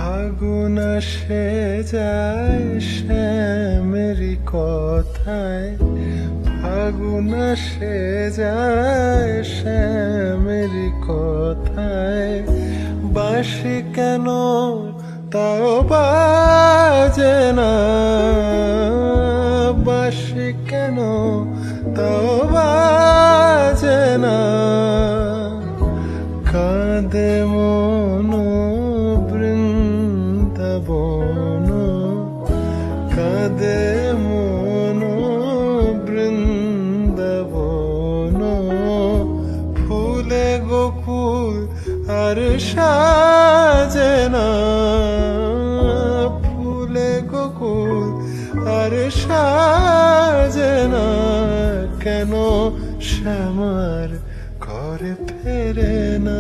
ফাগুন আসে যায় শ্যামেরি কথায়, ফাগুন আসে যায় শ্যামেরি কথায়। বাঁশি কেন তাও বাজে না, বাঁশি কেন তাও বাজে না। কাঁদে মন বৃন্দাবন, কাঁদে মন বৃন্দাবন। ফুলে গোকুল আর সাজে না, ফুলে গোকুল আর সাজে না। কেন শ্যামার ঘরে ফেরে না।